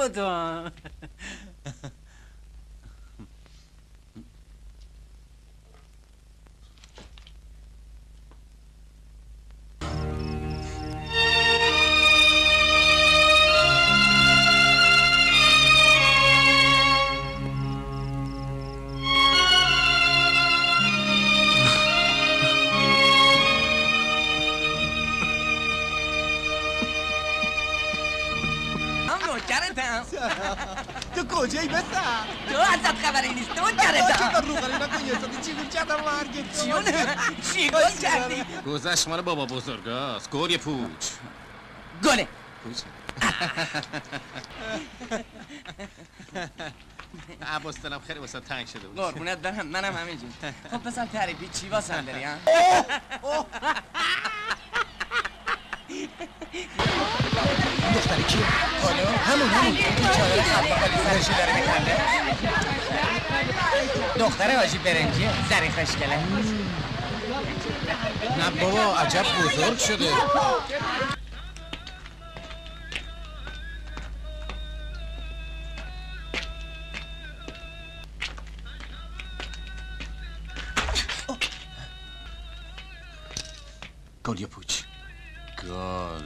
با تو. تو کجایی بسر؟ تو ازت خبری نیست تو کردم روغلی نکن یه ساتی چیگون کردم مرگت چیونه؟ چیگون کردی؟ گذشت مال بابا بزرگاست گل پوچ گله پوچ عباس دلم خیلی واسه تنگ شده بود قربونت برم منم همینجور خب پسر تعریفی چی واسم داری ها؟ دختری کیه؟ همون چادر خلبا خالی سرشی داره میکنده دختر حاجی برنجی زری خوشگله نه بابا عجب بزرگ شده گل پوچ گل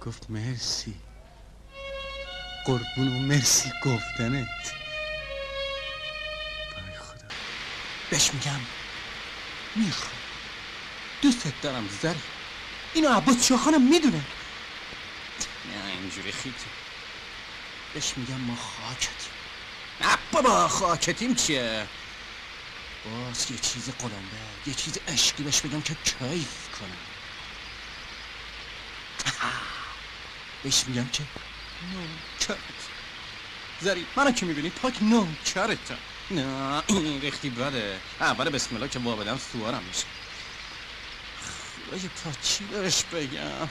گفت مرسی قربون و مرسی گفتنت برای خدا بهش میگم میخوام دوستت دارم زری اینو عباس شاخانم میدونه نه اینجوری خیلی بهش میگم ما خاکتیم نه بابا خاکتیم چیه باز یه چیز قلمبه یه چیز عشقی بهش بگم که کیف کنم بهش میگم که نوکرت زری منو که میبینی پاک نوکرتم نه این ریختی بده اول بسم الله که وابدم سوارم میشه خدای تا چی بهش بگم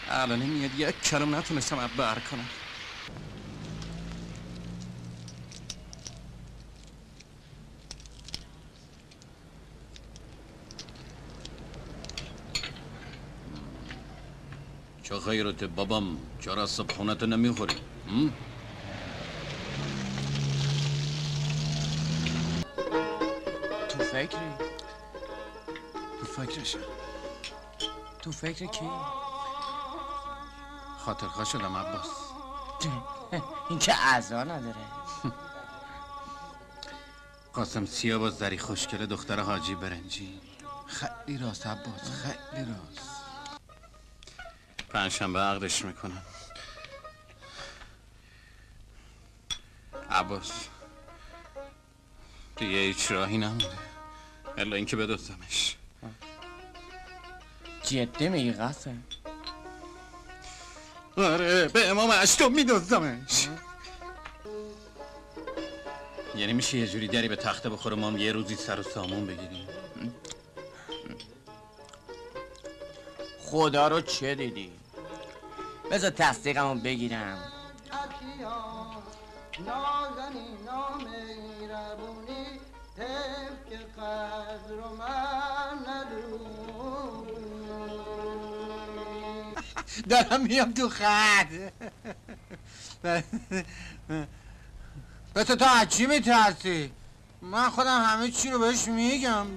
الان میاد یک کلم نتونستم عبر کنم چه خیرته بابام چرا صبحونت نمیخوری؟ تو فکری؟ تو فکرشم تو فکر کی؟ خاطرخواه شدم عباس این که اعضا نداره قاسم سیاه زری خوشگله دختر حاجی برنجی خیلی راست عباس خیلی راست پنجشنبه عقدش میکنم عباس دیگه هیچ راهی نمونده الا اینکه بدوزمش جدی میگی قاسم؟ آره به امام اشتم میدوزمش یعنی میشه یه جوری دری به تخته بخوره ما هم یه روزی سر و سامون بگیریم خدا رو چه دیدی؟ بذار تصدیقمو بگیرم دارم میام تو خط بسه تو از چی میترسی؟ من خودم همه چی رو بهش میگم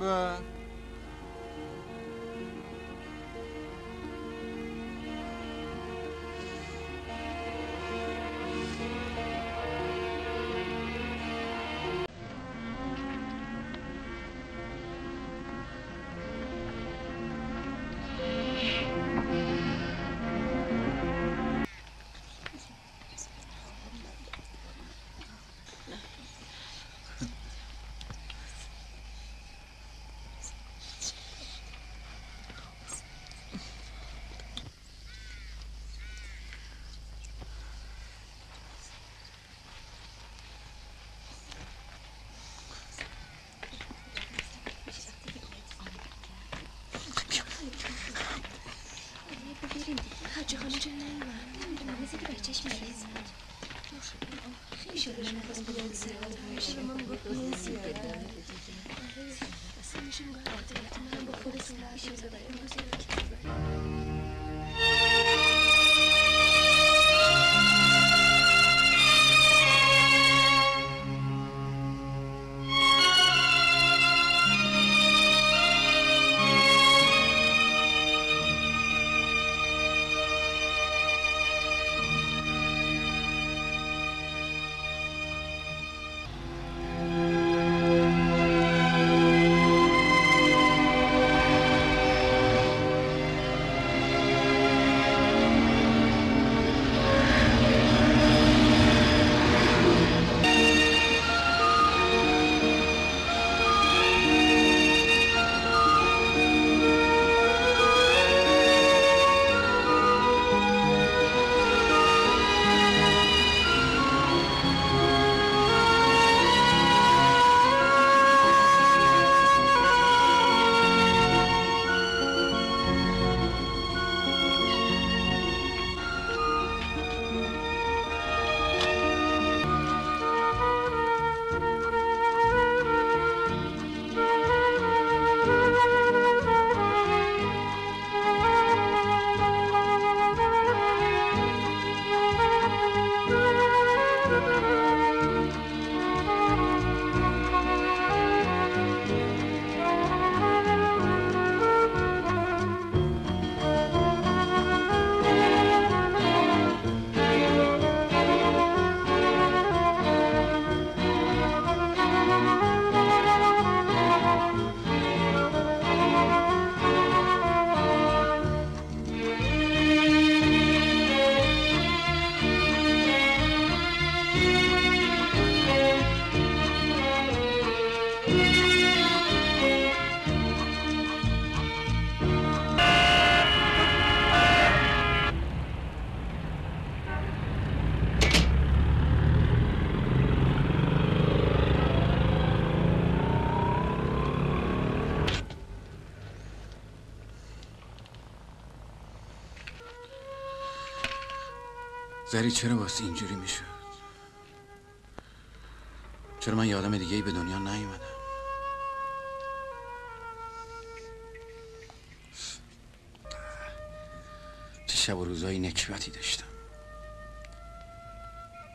زری چرا واسه اینجوری میشد؟ چرا من یه آدم دیگه ای به دنیا نیومدم؟ چه شب و روزایی نکبتی داشتم.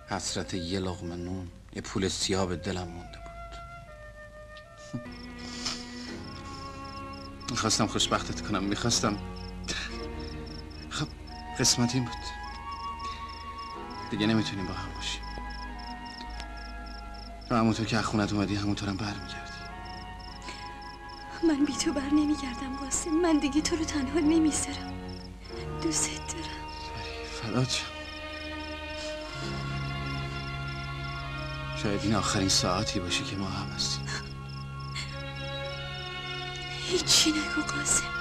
حسرت یه لقمه نون، یه پول سیاه به دلم مونده بود. میخواستم خوشبختت کنم، میخواستم. خب قسمت این بود، دیگه نمیتونیم با هم باشیم. و همونطور که از خونت اومدی همونطورم برمیگردی. من بی تو بر نمیگردم قاسم. من دیگه تو رو تنها نمیذارم. دوست دارم. فدات شم. شاید این آخرین ساعتی باشه که ما هم هستیم. هیچی نگو قاسم.